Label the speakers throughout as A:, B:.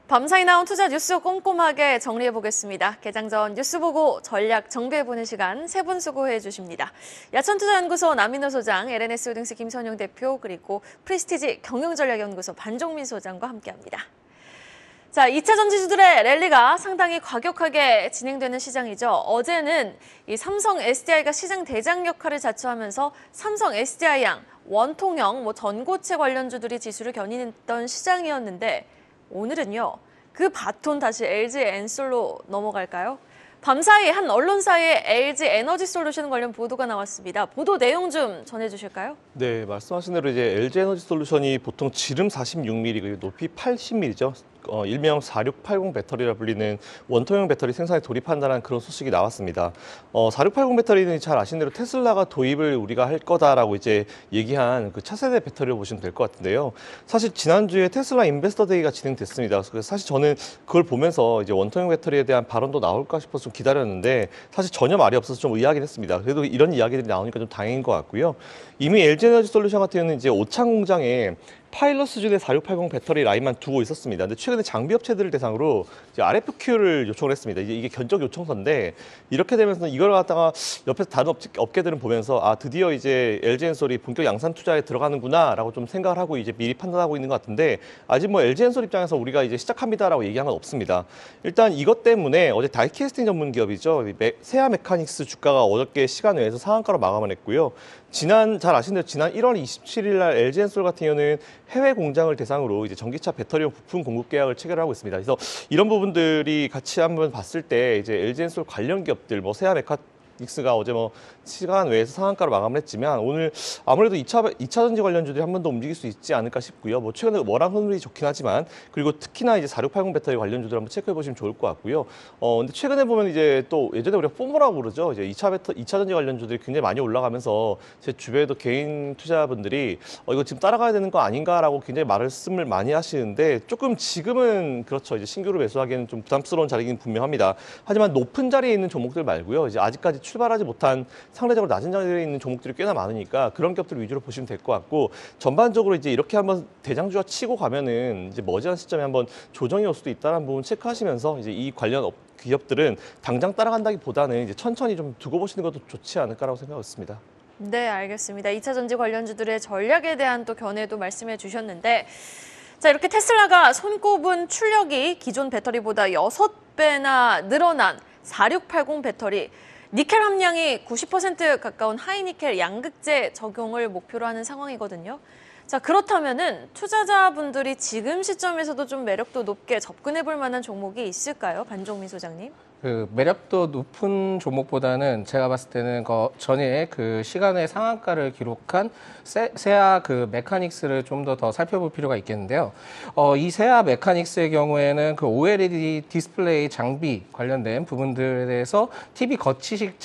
A: 밤사이 나온 투자 뉴스 꼼꼼하게 정리해보겠습니다. 개장 전 뉴스 보고 전략 정비해보는 시간 세 분 수고해 주십니다. 야천투자연구소 남인호 소장, LNS 홀딩스 김선용 대표, 그리고 프리스티지 경영전략연구소 반종민 소장과 함께합니다. 자, 2차 전지주들의 랠리가 상당히 과격하게 진행되는 시장이죠. 어제는 이 삼성 SDI가 시장 대장 역할을 자처하면서 삼성 SDI양, 원통형, 전고체 관련주들이 지수를 견인했던 시장이었는데 오늘은요, 그 바톤 다시 LG 엔솔로 넘어갈까요? 밤사이 한 언론사의 LG 에너지 솔루션 관련 보도가 나왔습니다. 보도 내용 좀 전해주실까요?
B: 네, 말씀하신 대로 이제 LG 에너지 솔루션이 보통 지름 46mm, 그리고 높이 80mm죠. 일명 4680 배터리라 불리는 원통형 배터리 생산에 돌입한다는 그런 소식이 나왔습니다. 4680 배터리는 잘 아시는 대로 테슬라가 도입을 우리가 할 거다라고 이제 얘기한 그 차세대 배터리로 보시면 될 것 같은데요. 사실 지난주에 테슬라 인베스터 데이가 진행됐습니다. 그래서 사실 저는 그걸 보면서 이제 원통형 배터리에 대한 발언도 나올까 싶어서 좀 기다렸는데 사실 전혀 말이 없어서 좀 의아하긴 했습니다. 그래도 이런 이야기들이 나오니까 좀 다행인 것 같고요. 이미 LG 에너지 솔루션 같은 경우는 이제 오창 공장에 파일럿 수준의 4680 배터리 라인만 두고 있었습니다. 근데 최근에 장비 업체들을 대상으로 이제 RFQ를 요청을 했습니다. 이게 견적 요청서인데 이렇게 되면서 이걸 갖다가 옆에서 다른 업계들은 보면서 아 드디어 이제 LG엔솔이 본격 양산 투자에 들어가는구나라고 좀 생각을 하고 이제 미리 판단하고 있는 것 같은데 아직 뭐 LG엔솔 입장에서 우리가 이제 시작합니다라고 얘기한 건 없습니다. 일단 이것 때문에 어제 다이캐스팅 전문 기업이죠. 세아 메카닉스 주가가 어저께 시간 외에서 상한가로 마감을 했고요. 잘 아시는 대로 지난 1월 27일 날 LG엔솔 같은 경우는 해외 공장을 대상으로 이제 전기차 배터리용 부품 공급 계약을 체결하고 있습니다. 그래서 이런 부분들이 같이 한번 봤을 때 이제 LG엔솔 관련 기업들, 세아 메카닉스가 어제 시간 외에서 상한가로 마감을 했지만 오늘 아무래도 2차 전지 관련주들이 한 번 더 움직일 수 있지 않을까 싶고요. 최근에 워낙 흐름이 좋긴 하지만 그리고 특히나 이제 4680 배터리 관련주들 한번 체크해 보시면 좋을 것 같고요. 근데 최근에 보면 이제 또 예전에 우리가 포모라고 그러죠. 이제 2차 전지 관련주들이 굉장히 많이 올라가면서 제 주변에도 개인 투자분들이 이거 지금 따라가야 되는 거 아닌가라고 굉장히 말씀을 많이 하시는데 조금 지금은 그렇죠. 이제 신규로 매수하기에는 좀 부담스러운 자리긴 분명합니다. 하지만 높은 자리에 있는 종목들 말고요. 이제 아직까지 출발하지 못한 상대적으로 낮은 자리에 있는 종목들이 꽤나 많으니까 그런 기업들 위주로 보시면 될 것 같고 전반적으로 이제 이렇게 한번 대장주가 치고 가면은 이제 머지않은 시점에 한번 조정이 올 수도 있다는 부분 체크하시면서 이제 이 관련 기업들은 당장 따라간다기보다는 이제 천천히 좀 두고 보시는 것도 좋지 않을까라고 생각했습니다.
A: 네, 알겠습니다. 2차 전지 관련주들의 전략에 대한 또 견해도 말씀해 주셨는데 자, 이렇게 테슬라가 손꼽은 출력이 기존 배터리보다 6배나 늘어난 4680 배터리 니켈 함량이 90% 가까운 하이니켈 양극재 적용을 목표로 하는 상황이거든요. 자, 그렇다면은 투자자분들이 지금 시점에서도 좀 매력도 높게 접근해 볼 만한 종목이 있을까요? 반종민 소장님.
C: 매력도 높은 종목보다는 제가 봤을 때는 전에 시간의 상한가를 기록한 세아 메카닉스를 좀 더 살펴볼 필요가 있겠는데요. 이 세아 메카닉스의 경우에는 OLED 디스플레이 장비 관련된 부분들에 대해서 TV 거치식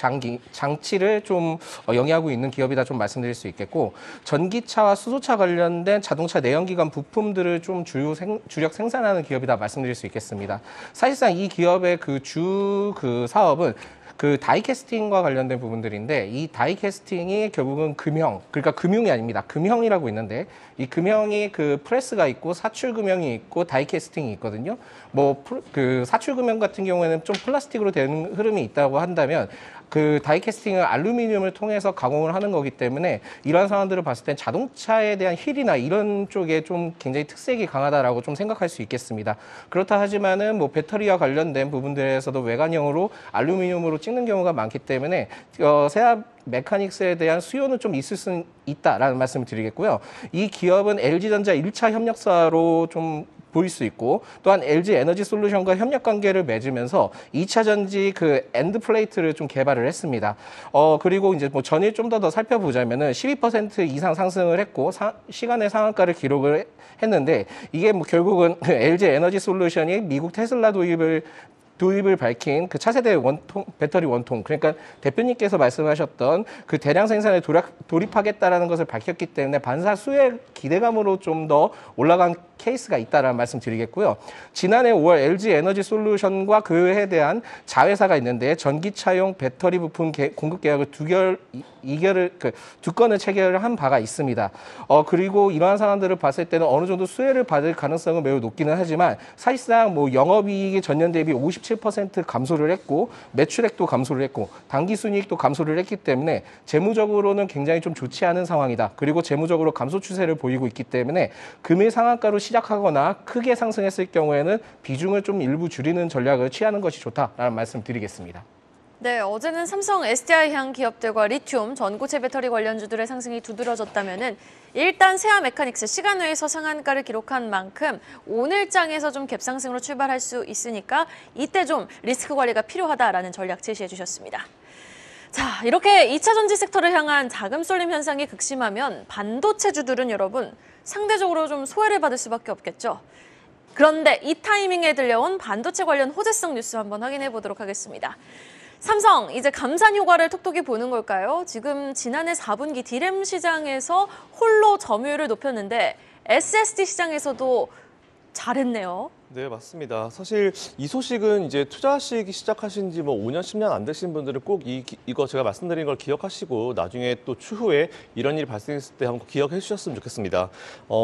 C: 장치를 좀 영위하고 있는 기업이다 좀 말씀드릴 수 있겠고, 전기차와 수소차 관련된 자동차 내연기관 부품들을 좀 주력 생산하는 기업이다 말씀드릴 수 있겠습니다. 사실상 이 기업의 사업은 다이캐스팅과 관련된 부분들인데 이 다이캐스팅이 결국은 그러니까 금형이 아닙니다. 금형이라고 있는데 이 금형이 프레스가 있고 사출 금형이 있고 다이캐스팅이 있거든요. 사출 금형 같은 경우에는 좀 플라스틱으로 되는 흐름이 있다고 한다면 다이캐스팅은 알루미늄을 통해서 가공을 하는 거기 때문에 이러한 상황들을 봤을 땐 자동차에 대한 힐이나 이런 쪽에 좀 굉장히 특색이 강하다라고 좀 생각할 수 있겠습니다. 그렇다 하지만은 배터리와 관련된 부분들에서도 외관형으로 알루미늄으로 찍는 경우가 많기 때문에 세아 메카닉스에 대한 수요는 좀 있을 수 있다라는 말씀을 드리겠고요. 이 기업은 LG전자 1차 협력사로 좀 보일 수 있고 또한 LG 에너지 솔루션과 협력 관계를 맺으면서 2차 전지 엔드 플레이트를 좀 개발을 했습니다. 그리고 이제 전일 좀 더 살펴보자면은 12% 이상 상승을 했고 시간의 상한가를 기록을 했는데 이게 결국은 LG 에너지 솔루션이 미국 테슬라 도입을 도입을 밝힌 그 차세대 원통 배터리 원통, 그러니까 대표님께서 말씀하셨던 그 대량 생산에 돌입하겠다라는 것을 밝혔기 때문에 반사 수혜 기대감으로 좀 더 올라간 케이스가 있다라는 말씀 드리겠고요. 지난해 5월 LG 에너지 솔루션과 그에 대한 자회사가 있는데 전기차용 배터리 부품 공급 계약을 두 건을 체결한 바가 있습니다. 그리고 이러한 상황들을 봤을 때는 어느 정도 수혜를 받을 가능성은 매우 높기는 하지만 사실상 뭐 영업이익이 전년 대비 57% 감소를 했고 매출액도 감소를 했고 당기순이익도 감소를 했기 때문에 재무적으로는 굉장히 좀 좋지 않은 상황이다. 그리고 재무적으로 감소 추세를 보이고 있기 때문에 금일 상한가로 시작하거나 크게 상승했을 경우에는 비중을 좀 일부 줄이는 전략을 취하는 것이 좋다라는 말씀 드리겠습니다.
A: 네, 어제는 삼성 SDI향 기업들과 리튬, 전고체 배터리 관련주들의 상승이 두드러졌다면은 일단 세아 메카닉스 시간외에서 상한가를 기록한 만큼 오늘 장에서 좀 갭상승으로 출발할 수 있으니까 이때 좀 리스크 관리가 필요하다라는 전략 제시해 주셨습니다. 자, 이렇게 2차 전지 섹터를 향한 자금 쏠림 현상이 극심하면 반도체주들은 여러분 상대적으로 좀 소외를 받을 수밖에 없겠죠. 그런데 이 타이밍에 들려온 반도체 관련 호재성 뉴스 한번 확인해 보도록 하겠습니다. 삼성, 이제 감산 효과를 톡톡히 보는 걸까요? 지금 지난해 4분기 D램 시장에서 홀로 점유율을 높였는데 SSD 시장에서도 잘했네요.
B: 네, 맞습니다. 사실 이 소식은 이제 투자하시기 시작하신 지 뭐 5년, 10년 안 되신 분들은 꼭 이거 제가 말씀드린 걸 기억하시고 나중에 또 추후에 이런 일이 발생했을 때 한번 기억해 주셨으면 좋겠습니다.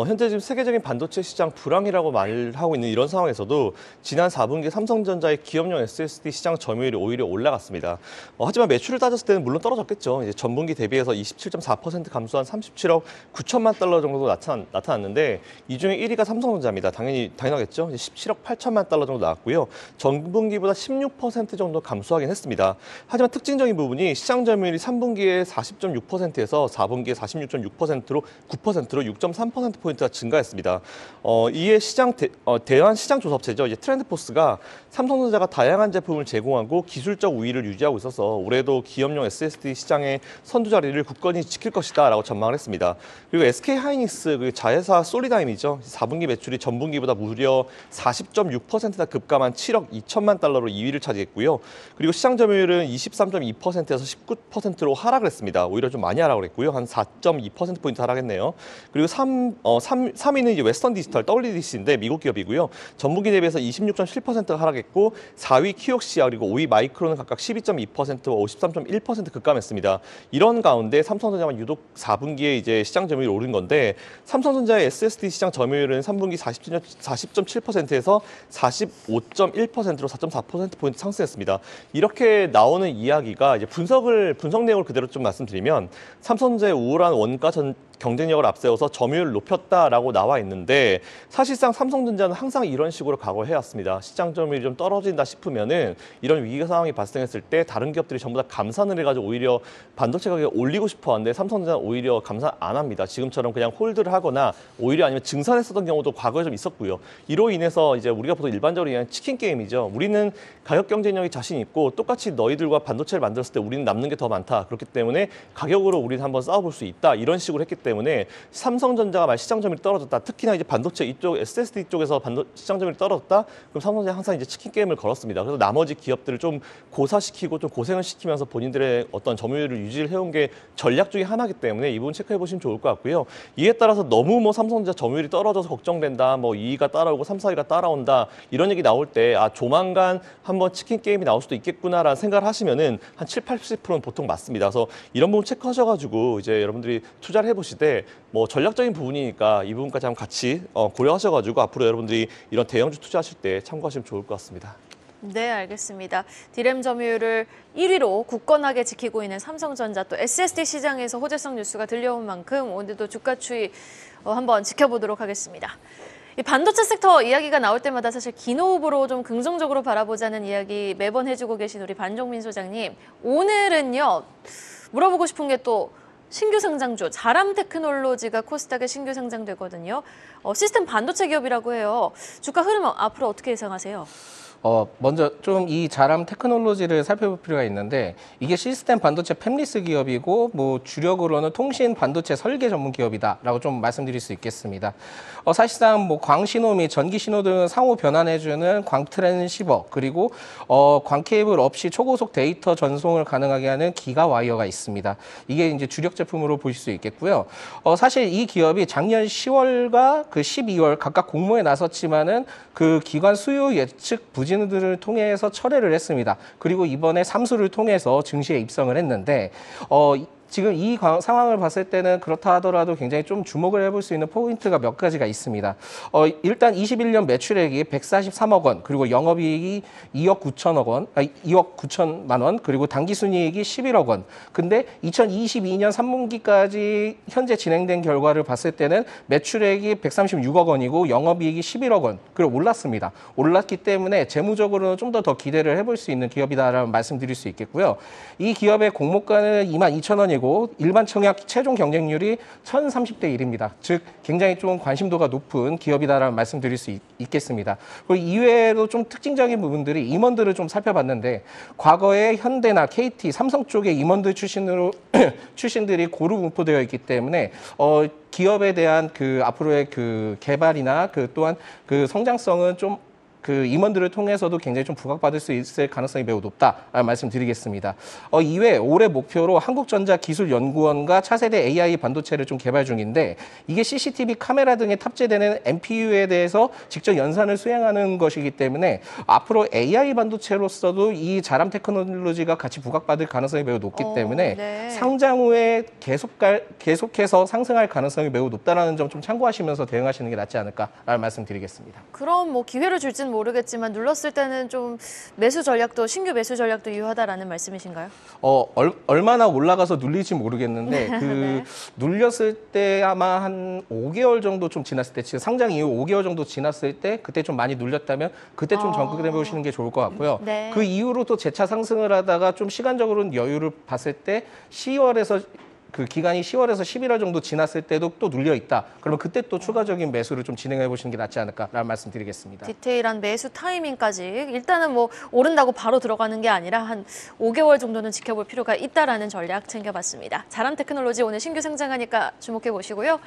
B: 현재 지금 세계적인 반도체 시장 불황이라고 말하고 있는 이런 상황에서도 지난 4분기 삼성전자의 기업용 SSD 시장 점유율이 오히려 올라갔습니다. 하지만 매출을 따졌을 때는 물론 떨어졌겠죠. 이제 전분기 대비해서 27.4% 감소한 37억 9천만 달러 정도 나타났는데 이 중에 1위가 삼성전자입니다. 당연하겠죠. 17억 8천만 달러 정도 나왔고요. 전분기보다 16% 정도 감소하긴 했습니다. 하지만 특징적인 부분이 시장 점유율이 3분기에 40.6%에서 4분기에 46.6%로 9%로 6.3%포인트가 증가했습니다. 이에 대한 시장 조사업체죠. 이제 트렌드포스가 삼성전자가 다양한 제품을 제공하고 기술적 우위를 유지하고 있어서 올해도 기업용 SSD 시장의 선두 자리를 굳건히 지킬 것이다라고 전망을 했습니다. 그리고 SK하이닉스 그 자회사 솔리다임이죠. 4분기 매출이 전분기보다 무려 40.6%나 급감한 7억 2천만 달러로 2위를 차지했고요. 그리고 시장 점유율은 23.2%에서 19%로 하락을 했습니다. 오히려 좀 많이 하락을 했고요. 한 4.2%포인트 하락했네요. 그리고 3위는 이제 웨스턴 디지털 WDC인데 미국 기업이고요. 전분기 대비해서 26.7%가 하락했고 4위 키옥시아 그리고 5위 마이크론은 각각 12.2%와 53.1% 급감했습니다. 이런 가운데 삼성전자만 유독 4분기에 이제 시장 점유율이 오른 건데 삼성전자의 SSD 시장 점유율은 3분기 40.7%에서 45.1%로 4.4%포인트 상승했습니다. 이렇게 나오는 이야기가 이제 분석 내용을 그대로 좀 말씀드리면 삼성전자의 우월한 원가 경쟁력을 앞세워서 점유율을 높였다라고 나와 있는데 사실상 삼성전자는 항상 이런 식으로 각오를 해왔습니다. 시장 점유율이 좀 떨어진다 싶으면은 이런 위기 상황이 발생했을 때 다른 기업들이 전부 다 감산을 해가지고 오히려 반도체 가격을 올리고 싶어 하는데 삼성전자는 오히려 감산 안 합니다. 지금처럼 그냥 홀드를 하거나 오히려 아니면 증산했었던 경우도 과거에 좀 있었고요. 이로 인해서 이제 우리가 보통 일반적으로 얘기하는 치킨 게임이죠. 우리는 가격 경쟁력이 자신 있고 똑같이 너희들과 반도체를 만들었을 때 우리는 남는 게 더 많다. 그렇기 때문에 가격으로 우리는 한번 싸워볼 수 있다. 이런 식으로 했기 때문에 삼성전자가 시장 점유율이 떨어졌다. 특히나 이제 반도체 이쪽 SSD 쪽에서 시장 점유율이 떨어졌다. 그럼 삼성전자 항상 이제 치킨 게임을 걸었습니다. 그래서 나머지 기업들을 좀 고사시키고 좀 고생을 시키면서 본인들의 어떤 점유율을 유지를 해온 게 전략 중에 하나이기 때문에 이 부분 체크해 보시면 좋을 것 같고요. 이에 따라서 너무 뭐 삼성전자 점유율이 떨어져서 걱정된다. 뭐 2위가 따라오고 3, 4위가 따라온다. 이런 얘기 나올 때 조만간 한번 치킨 게임이 나올 수도 있겠구나라는 생각을 하시면은 한 7, 80%는 보통 맞습니다. 그래서 이런 부분 체크하셔가지고 이제 여러분들이 투자를 해보시되 뭐 전략적인 부분이니까 이 부분까지 한번 같이 고려하셔가지고 앞으로 여러분들이 이런 대형주 투자하실 때 참고하시면 좋을 것 같습니다.
A: 네, 알겠습니다. D램 점유율을 1위로 굳건하게 지키고 있는 삼성전자 또 SSD 시장에서 호재성 뉴스가 들려온 만큼 오늘도 주가 추이 한번 지켜보도록 하겠습니다. 이 반도체 섹터 이야기가 나올 때마다 사실 긴 호흡으로 좀 긍정적으로 바라보자는 이야기 매번 해주고 계신 우리 반종민 소장님. 오늘은요, 물어보고 싶은 게 또 신규 상장주, 자람 테크놀로지가 코스닥에 신규 상장되거든요. 시스템 반도체 기업이라고 해요. 주가 흐름 앞으로 어떻게 예상하세요?
C: 먼저 좀 이 자람 테크놀로지를 살펴볼 필요가 있는데 이게 시스템 반도체 팹리스 기업이고 뭐 주력으로는 통신 반도체 설계 전문 기업이다라고 좀 말씀드릴 수 있겠습니다. 사실상 뭐 광신호 및 전기 신호 등을 상호 변환해주는 광트랜시버 그리고 광 케이블 없이 초고속 데이터 전송을 가능하게 하는 기가 와이어가 있습니다. 이게 이제 주력 제품으로 보실 수 있겠고요. 사실 이 기업이 작년 10월과 그 12월 각각 공모에 나섰지만은 그 기관 수요 예측 부진들을 통해서 철회를 했습니다. 그리고 이번에 삼수를 통해서 증시에 입성을 했는데 지금 이 상황을 봤을 때는 그렇다 하더라도 굉장히 좀 주목을 해볼 수 있는 포인트가 몇 가지가 있습니다. 일단 21년 매출액이 143억 원, 그리고 영업이익이 2억 9천억 원, 2억 9천만 원, 그리고 당기순이익이 11억 원. 근데 2022년 3분기까지 현재 진행된 결과를 봤을 때는 매출액이 136억 원이고 영업이익이 11억 원, 그리고 올랐습니다. 올랐기 때문에 재무적으로는 좀 더 기대를 해볼 수 있는 기업이다라는 말씀드릴 수 있겠고요. 이 기업의 공모가는 22,000원이고 일반 청약 최종 경쟁률이 1030대 1입니다. 즉 굉장히 좀 관심도가 높은 기업이다라는 말씀드릴 수 있겠습니다. 그리고 이외에도 좀 특징적인 부분들이 임원들을 좀 살펴봤는데 과거에 현대나 KT, 삼성 쪽의 임원들 출신들이 고루 분포되어 있기 때문에 기업에 대한 그 앞으로의 그 개발이나 그 또한 그 성장성은 좀 그 임원들을 통해서도 굉장히 좀 부각받을 수 있을 가능성이 매우 높다라는 말씀드리겠습니다. 이외에 올해 목표로 한국전자기술연구원과 차세대 AI 반도체를 좀 개발 중인데 이게 CCTV 카메라 등에 탑재되는 NPU에 대해서 직접 연산을 수행하는 것이기 때문에 앞으로 AI 반도체로서도 이 자람 테크놀로지가 같이 부각받을 가능성이 매우 높기 때문에
A: 네.
C: 상장 후에 계속해서 상승할 가능성이 매우 높다라는 점 좀 참고하시면서 대응하시는 게 낫지 않을까라는 말씀드리겠습니다.
A: 그럼 뭐 기회를 줄지는 모르겠지만 눌렀을 때는 좀 매수 전략도 신규 매수 전략도 유효하다라는 말씀이신가요?
C: 얼마나 올라가서 눌릴지 모르겠는데 그
A: 네.
C: 눌렸을 때 아마 한 5개월 정도 좀 지났을 때 지금 상장 이후 5개월 정도 지났을 때 그때 좀 많이 눌렸다면 그때 좀 접근해 보시는 게 좋을 것 같고요.
A: 네.
C: 그 이후로 또 재차 상승을 하다가 좀 시간적으로는 여유를 봤을 때 10월에서 그 기간이 10월에서 11월 정도 지났을 때도 또 눌려 있다. 그러면 그때 또 추가적인 매수를 좀 진행해 보시는 게 낫지 않을까라는 말씀드리겠습니다.
A: 디테일한 매수 타이밍까지 일단은 뭐 오른다고 바로 들어가는 게 아니라 한 5개월 정도는 지켜볼 필요가 있다라는 전략 챙겨봤습니다. 자람 테크놀로지 오늘 신규 상장하니까 주목해 보시고요.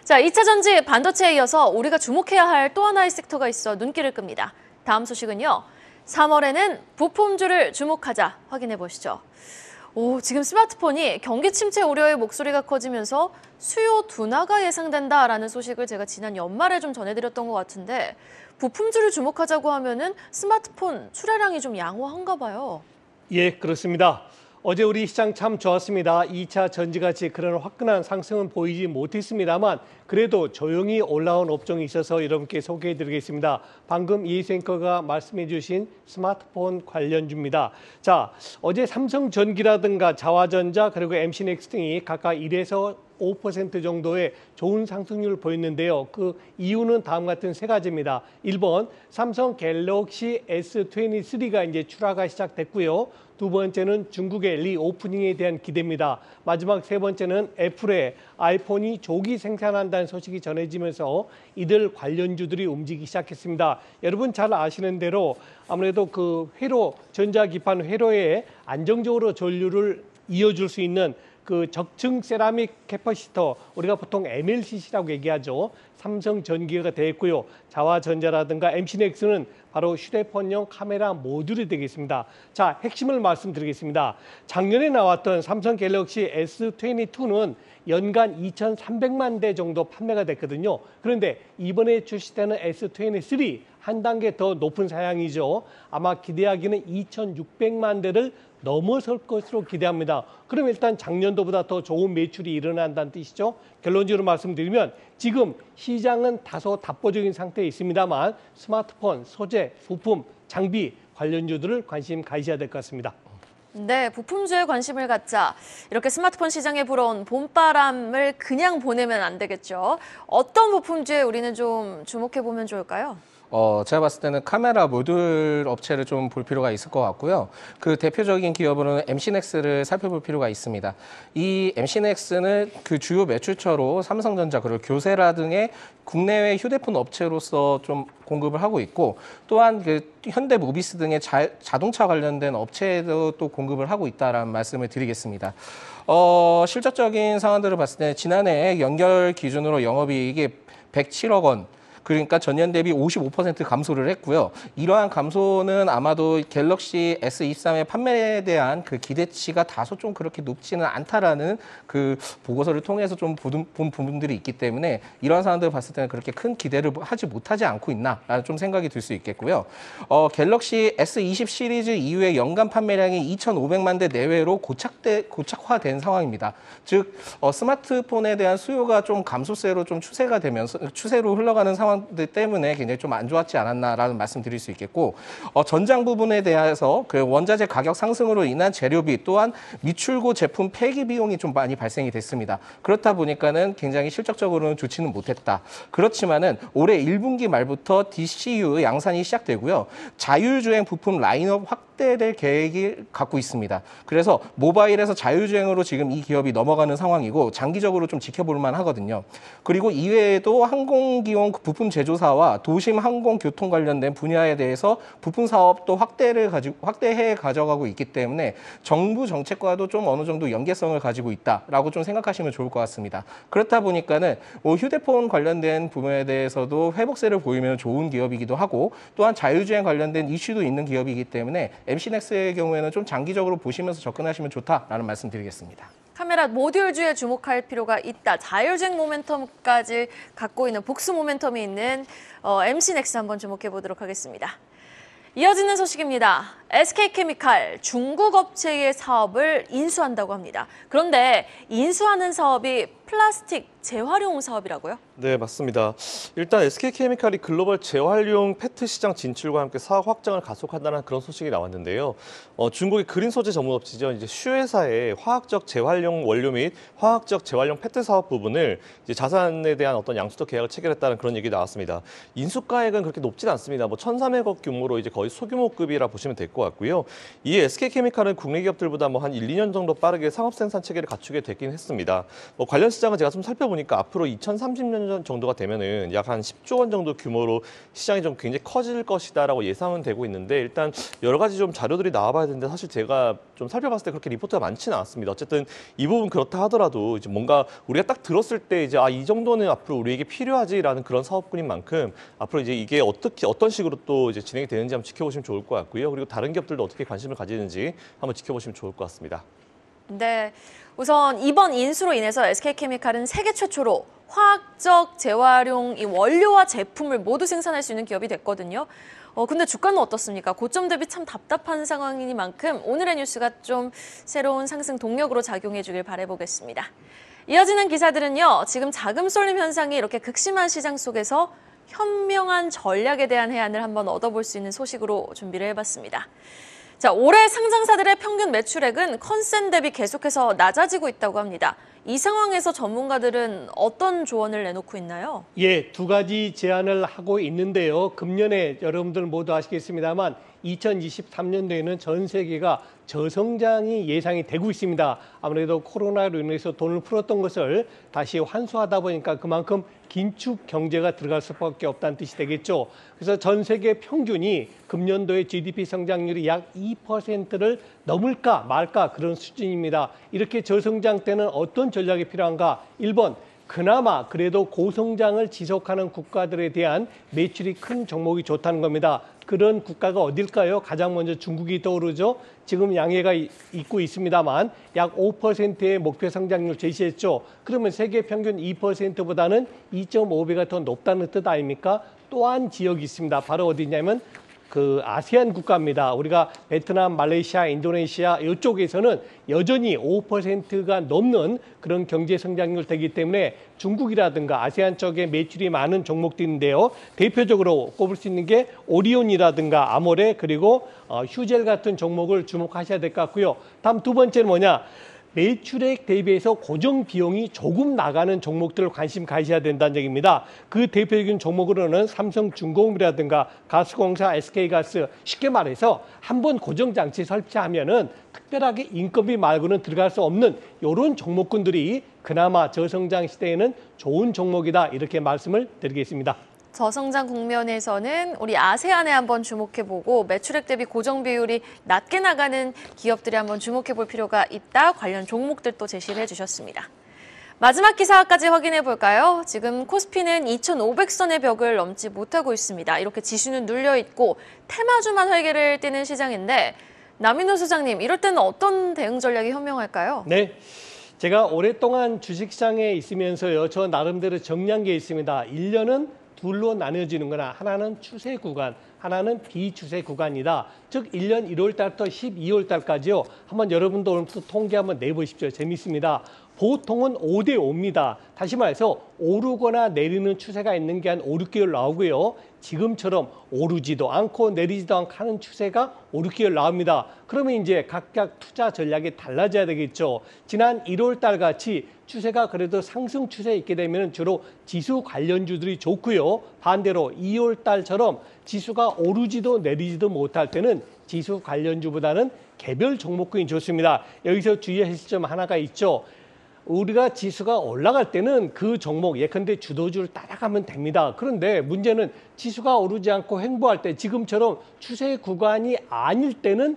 A: 자, 2차 전지 반도체에 이어서 우리가 주목해야 할 또 하나의 섹터가 있어 눈길을 끕니다. 다음 소식은요. 3월에는 부품주를 주목하자 확인해 보시죠. 지금 스마트폰이 경기 침체 우려의 목소리가 커지면서 수요 둔화가 예상된다라는 소식을 제가 지난 연말에 좀 전해드렸던 것 같은데 부품주를 주목하자고 하면은 스마트폰 출하량이 좀 양호한가 봐요.
D: 예, 그렇습니다. 어제 우리 시장 참 좋았습니다. 2차 전지같이 그런 화끈한 상승은 보이지 못했습니다만 그래도 조용히 올라온 업종이 있어서 여러분께 소개해드리겠습니다. 방금 이생커가 말씀해 주신 스마트폰 관련주입니다. 자, 어제 삼성전기라든가 자화전자 그리고 MC넥스 등이 각각 1에서 5% 정도의 좋은 상승률을 보였는데요. 그 이유는 다음 같은 세 가지입니다. 1번, 삼성 갤럭시 S23가 이제 출하가 시작됐고요. 두 번째는 중국의 리오프닝에 대한 기대입니다. 마지막 세 번째는 애플의 아이폰이 조기 생산한다는 소식이 전해지면서 이들 관련주들이 움직이기 시작했습니다. 여러분 잘 아시는 대로 아무래도 그 회로, 전자기판 회로에 안정적으로 전류를 이어줄 수 있는 그 적층 세라믹 캐퍼시터, 우리가 보통 MLCC라고 얘기하죠. 삼성전기가 되었고요. 자화전자라든가 MC넥스는 바로 휴대폰용 카메라 모듈이 되겠습니다. 자, 핵심을 말씀드리겠습니다. 작년에 나왔던 삼성 갤럭시 S22는 연간 2,300만 대 정도 판매가 됐거든요. 그런데 이번에 출시되는 S23 한 단계 더 높은 사양이죠. 아마 기대하기는 2,600만 대를 넘어설 것으로 기대합니다. 그럼 일단 작년도보다 더 좋은 매출이 일어난다는 뜻이죠. 결론적으로 말씀드리면 지금 시장은 다소 답보적인 상태에 있습니다만 스마트폰, 소재, 부품, 장비 관련주들을 관심 가지셔야 될 것 같습니다.
A: 네, 부품주에 관심을 갖자. 이렇게 스마트폰 시장에 불어온 봄바람을 그냥 보내면 안 되겠죠. 어떤 부품주에 우리는 좀 주목해 보면 좋을까요?
C: 제가 봤을 때는 카메라 모듈 업체를 좀 볼 필요가 있을 것 같고요. 그 대표적인 기업으로는 MC넥스를 살펴볼 필요가 있습니다. 이 MC넥스는 그 주요 매출처로 삼성전자 그리고 교세라 등의 국내외 휴대폰 업체로서 좀 공급을 하고 있고, 또한 그 현대모비스 등의 자동차 관련된 업체에도 또 공급을 하고 있다라는 말씀을 드리겠습니다. 실질적인 상황들을 봤을 때 지난해 연결 기준으로 영업이익이 107억 원, 그러니까 전년 대비 55% 감소를 했고요. 이러한 감소는 아마도 갤럭시 S23의 판매에 대한 그 기대치가 다소 좀 그렇게 높지는 않다라는 그 보고서를 통해서 좀 본 부분들이 있기 때문에 이러한 상황들을 봤을 때는 그렇게 큰 기대를 못하지 않고 있나라는 좀 생각이 들 수 있겠고요. 갤럭시 S20 시리즈 이후에 연간 판매량이 2,500만 대 내외로 고착화된 상황입니다. 즉 스마트폰에 대한 수요가 좀 감소세로 좀 추세로 흘러가는 상황 때문에 굉장히 좀 안 좋았지 않았나라는 말씀 드릴 수 있겠고, 전장 부분에 대해서 그 원자재 가격 상승으로 인한 재료비 또한 미출고 제품 폐기 비용이 좀 많이 발생이 됐습니다. 그렇다 보니까는 굉장히 실적적으로는 좋지는 못했다. 그렇지만은 올해 1분기 말부터 DCU 양산이 시작되고요. 자율주행 부품 라인업 확대될 계획이 갖고 있습니다. 그래서 모바일에서 자율주행으로 지금 이 기업이 넘어가는 상황이고 장기적으로 좀 지켜볼 만하거든요. 그리고 이외에도 항공기용 부품 제조사와 도심 항공교통 관련된 분야에 대해서 부품 사업도 확대해 가져가고 있기 때문에 정부 정책과도 좀 어느 정도 연계성을 가지고 있다라고 좀 생각하시면 좋을 것 같습니다. 그렇다 보니까는 휴대폰 관련된 부분에 대해서도 회복세를 보이면 좋은 기업이기도 하고, 또한 자율주행 관련된 이슈도 있는 기업이기 때문에 MC넥스의 경우에는 좀 장기적으로 보시면서 접근하시면 좋다라는 말씀 드리겠습니다.
A: 카메라 모듈주에 주목할 필요가 있다. 자율주행 모멘텀까지 갖고 있는 복수 모멘텀이 있는 MC넥스 한번 주목해 보도록 하겠습니다. 이어지는 소식입니다. SK케미칼 중국 업체의 사업을 인수한다고 합니다. 그런데 인수하는 사업이 플라스틱 재활용 사업이라고요?
B: 네, 맞습니다. 일단 SK케미칼이 글로벌 재활용 페트 시장 진출과 함께 사업 확장을 가속한다는 그런 소식이 나왔는데요. 중국의 그린 소재 전문 업체죠. 이제 슈회사의 화학적 재활용 원료 및 화학적 재활용 페트 사업 부분을 이제 자산에 대한 어떤 양수적 계약을 체결했다는 그런 얘기 나왔습니다. 인수가액은 그렇게 높진 않습니다. 1,300억 규모로 이제 거의 소규모급이라 보시면 될 것 같고요. 이에 SK케미칼은 국내 기업들보다 한 1, 2년 정도 빠르게 상업 생산 체계를 갖추게 되긴 했습니다. 관련 시장은 제가 좀 살펴보니까 앞으로 2030년 정도가 되면은 약 한 10조 원 정도 규모로 시장이 좀 굉장히 커질 것이다라고 예상은 되고 있는데, 일단 여러 가지 좀 자료들이 나와봐야 되는데 사실 제가 좀 살펴봤을 때 그렇게 리포트가 많지는 않았습니다. 어쨌든 이 부분 그렇다 하더라도 이제 뭔가 우리가 딱 들었을 때 이제 이 정도는 앞으로 우리에게 필요하지라는 그런 사업군인 만큼 앞으로 이제 이게 어떤 식으로 또 이제 진행이 되는지 한번 지켜보시면 좋을 것 같고요. 그리고 다른 기업들도 어떻게 관심을 가지는지 한번 지켜보시면 좋을 것 같습니다.
A: 네, 우선 이번 인수로 인해서 SK케미칼은 세계 최초로 화학적 재활용 이 원료와 제품을 모두 생산할 수 있는 기업이 됐거든요. 근데 주가는 어떻습니까? 고점 대비 참 답답한 상황이니만큼 오늘의 뉴스가 좀 새로운 상승 동력으로 작용해 주길 바라보겠습니다. 이어지는 기사들은요, 지금 자금 쏠림 현상이 이렇게 극심한 시장 속에서 현명한 전략에 대한 해안을 한번 얻어볼 수 있는 소식으로 준비를 해봤습니다. 자, 올해 상장사들의 평균 매출액은 컨센 대비 계속해서 낮아지고 있다고 합니다. 이 상황에서 전문가들은 어떤 조언을 내놓고 있나요?
D: 예, 두 가지 제안을 하고 있는데요. 금년에 여러분들 모두 아시겠습니다만 2023년도에는 전 세계가 저성장이 예상이 되고 있습니다. 아무래도 코로나로 인해서 돈을 풀었던 것을 다시 환수하다 보니까 그만큼 긴축 경제가 들어갈 수밖에 없다는 뜻이 되겠죠. 그래서 전 세계 평균이 금년도의 GDP 성장률이 약 2%를 넘을까 말까 그런 수준입니다. 이렇게 저성장 때는 어떤 전략이 필요한가? 1번, 그나마 그래도 고성장을 지속하는 국가들에 대한 매출이 큰 종목이 좋다는 겁니다. 그런 국가가 어딜까요? 가장 먼저 중국이 떠오르죠. 지금 양해가 있고 있습니다만 약 5%의 목표 성장률 제시했죠. 그러면 세계 평균 2%보다는 2.5배가 더 높다는 뜻 아닙니까? 또한 지역이 있습니다. 바로 어디냐면 그 아세안 국가입니다. 우리가 베트남, 말레이시아, 인도네시아 이쪽에서는 여전히 5%가 넘는 그런 경제 성장률 되기 때문에 중국이라든가 아세안 쪽에 매출이 많은 종목들인데요. 대표적으로 꼽을 수 있는 게 오리온이라든가 아모레 그리고 휴젤 같은 종목을 주목하셔야 될 것 같고요. 다음 두 번째는 뭐냐? 매출액 대비해서 고정 비용이 조금 나가는 종목들을 관심 가지셔야 된다는 얘기입니다. 그 대표적인 종목으로는 삼성중공업이라든가 가스공사, SK가스, 쉽게 말해서 한번 고정장치 설치하면은 특별하게 인건비 말고는 들어갈 수 없는 이런 종목군들이 그나마 저성장 시대에는 좋은 종목이다, 이렇게 말씀을 드리겠습니다.
A: 저성장 국면에서는 우리 아세안에 한번 주목해보고 매출액 대비 고정 비율이 낮게 나가는 기업들이 한번 주목해볼 필요가 있다. 관련 종목들도 제시를 해주셨습니다. 마지막 기사까지 확인해 볼까요? 지금 코스피는 2,500선의 벽을 넘지 못하고 있습니다. 이렇게 지수는 눌려있고 테마주만 활개를 띠는 시장인데 남인호 소장님, 이럴 때는 어떤 대응 전략이 현명할까요?
D: 네. 제가 오랫동안 주식시장에 있으면서요, 저 나름대로 정리한 게 있습니다. 1년은 둘로 나뉘어지는 거나 하나는 추세 구간, 하나는 비추세 구간이다. 즉 1년 1월 달부터 12월 달까지요. 한번 여러분도 오늘부터 통계 한번 내보십시오. 재밌습니다. 보통은 5대 5입니다. 다시 말해서 오르거나 내리는 추세가 있는 게 한 5, 6개월 나오고요. 지금처럼 오르지도 않고 내리지도 않고 하는 추세가 5, 6개월 나옵니다. 그러면 이제 각각 투자 전략이 달라져야 되겠죠. 지난 1월 달 같이 추세가 그래도 상승 추세에 있게 되면 주로 지수 관련주들이 좋고요. 반대로 2월 달처럼 지수가 오르지도 내리지도 못할 때는 지수 관련주보다는 개별 종목군이 좋습니다. 여기서 주의하실 점 하나가 있죠. 우리가 지수가 올라갈 때는 그 종목, 예컨대 주도주를 따라가면 됩니다. 그런데 문제는 지수가 오르지 않고 횡보할 때, 지금처럼 추세 구간이 아닐 때는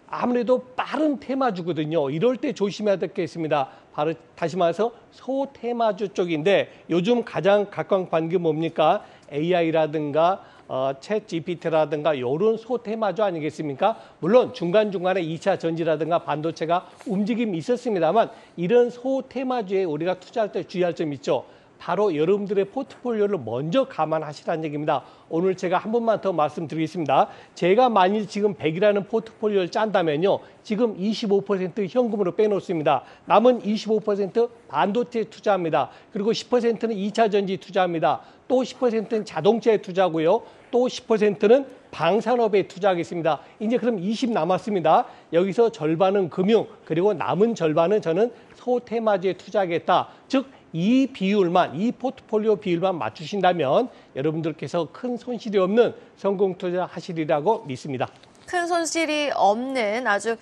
D: 아무래도 빠른 테마주거든요. 이럴 때 조심해야 될 게 있습니다. 바로 다시 말해서 소테마주 쪽인데 요즘 가장 각광받는 게 뭡니까? AI라든가 챗 GPT라든가 이런 소테마주 아니겠습니까? 물론 중간중간에 2차 전지라든가 반도체가 움직임이 있었습니다만 이런 소테마주에 우리가 투자할 때 주의할 점이 있죠. 바로 여러분들의 포트폴리오를 먼저 감안하시라는 얘기입니다. 오늘 제가 한 번만 더 말씀드리겠습니다. 제가 만일 지금 100이라는 포트폴리오를 짠다면요. 지금 25% 현금으로 빼놓습니다. 남은 25% 반도체에 투자합니다. 그리고 10%는 2차 전지 투자합니다. 또 10%는 자동차에 투자하고요. 또 10%는 방산업에 투자하겠습니다. 이제 그럼 20 남았습니다. 여기서 절반은 금융, 그리고 남은 절반은 저는 소테마주에 투자하겠다. 즉 이 비율만, 이 포트폴리오 비율만 맞추신다면 여러분들께서 큰 손실이 없는 성공 투자하시리라고 믿습니다.
A: 큰 손실이 없는 아주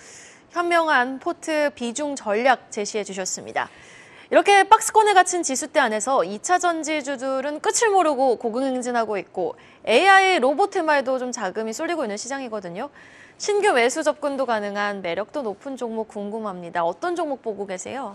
A: 현명한 포트 비중 전략 제시해 주셨습니다. 이렇게 박스권에 갇힌 지수대 안에서 2차 전지주들은 끝을 모르고 고공행진하고 있고 AI 로봇 테마에도 좀 자금이 쏠리고 있는 시장이거든요. 신규 매수 접근도 가능한 매력도 높은 종목 궁금합니다. 어떤 종목 보고 계세요?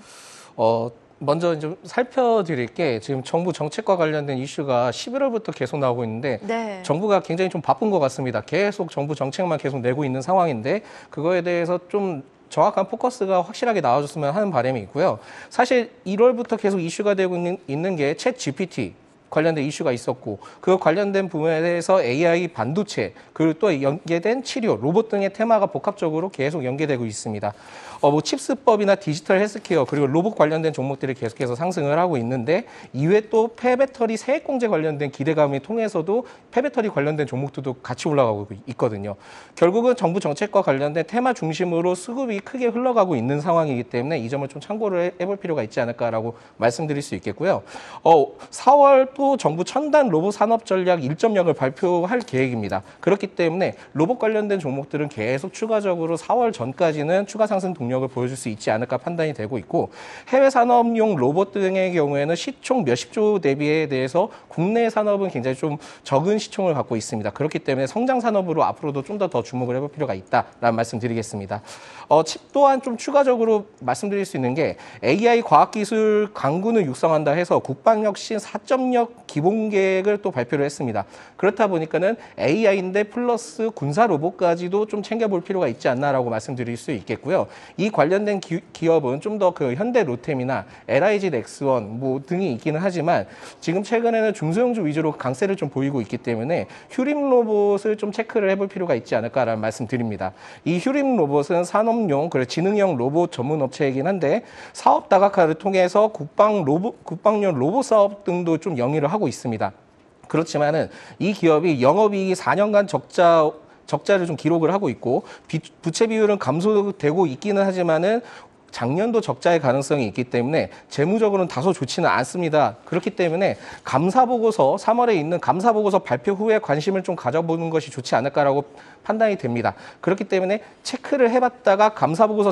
C: 먼저 좀 살펴드릴 게 지금 정부 정책과 관련된 이슈가 11월부터 계속 나오고 있는데
A: 네.
C: 정부가 굉장히 좀 바쁜 것 같습니다. 계속 정부 정책만 계속 내고 있는 상황인데 그거에 대해서 좀 정확한 포커스가 확실하게 나와줬으면 하는 바람이 있고요. 사실 1월부터 계속 이슈가 되고 있는 게 챗 GPT 관련된 이슈가 있었고 그 관련된 부분에 대해서 AI 반도체 그리고 또 연계된 치료, 로봇 등의 테마가 복합적으로 계속 연계되고 있습니다. 뭐 칩스법이나 디지털 헬스케어 그리고 로봇 관련된 종목들이 계속해서 상승을 하고 있는데 이외 또 폐배터리 세액 공제 관련된 기대감을 통해서도 폐배터리 관련된 종목들도 같이 올라가고 있거든요. 결국은 정부 정책과 관련된 테마 중심으로 수급이 크게 흘러가고 있는 상황이기 때문에 이 점을 좀 참고를 해볼 필요가 있지 않을까라고 말씀드릴 수 있겠고요. 4월 또 정부 첨단 로봇 산업 전략 1.0을 발표할 계획입니다. 그렇기 때문에 로봇 관련된 종목들은 계속 추가적으로 4월 전까지는 추가 상승 동력을 보여줄 수 있지 않을까 판단이 되고 있고 해외 산업용 로봇 등의 경우에는 시총 몇십조 대비에 대해서 국내 산업은 굉장히 좀 적은 시총을 갖고 있습니다. 그렇기 때문에 성장 산업으로 앞으로도 좀 더 주목을 해볼 필요가 있다라는 말씀 드리겠습니다. 또한 좀 추가적으로 말씀드릴 수 있는 게 AI 과학기술 강군을 육성한다 해서 국방혁신 4.0 기본 계획을 또 발표를 했습니다. 그렇다 보니까는 AI인데 플러스 군사 로봇까지도 좀 챙겨볼 필요가 있지 않나라고 말씀드릴 수 있겠고요. 이 관련된 기업은 좀 더 그 현대 로템이나 LIG 넥스원 뭐 등이 있기는 하지만 지금 최근에는 중소형주 위주로 강세를 좀 보이고 있기 때문에 휴림 로봇을 좀 체크를 해볼 필요가 있지 않을까라는 말씀드립니다. 이 휴림 로봇은 산업용 그리고 지능형 로봇 전문 업체이긴 한데 사업 다각화를 통해서 국방용 로봇 사업 등도 좀 영위를 하고 있습니다. 그렇지만은 이 기업이 영업이익이 4년간 적자를 좀 기록을 하고 있고 부채 비율은 감소되고 있기는 하지만은 작년도 적자의 가능성이 있기 때문에 재무적으로는 다소 좋지는 않습니다. 그렇기 때문에 감사보고서 3월에 있는 감사보고서 발표 후에 관심을 좀 가져보는 것이 좋지 않을까라고 판단이 됩니다. 그렇기 때문에 체크를 해봤다가 감사보고서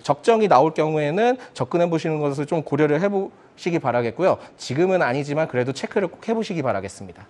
C: 적정이 나올 경우에는 접근해 보시는 것을 좀 고려를 해보시기 바라겠고요. 지금은 아니지만 그래도 체크를 꼭 해보시기 바라겠습니다.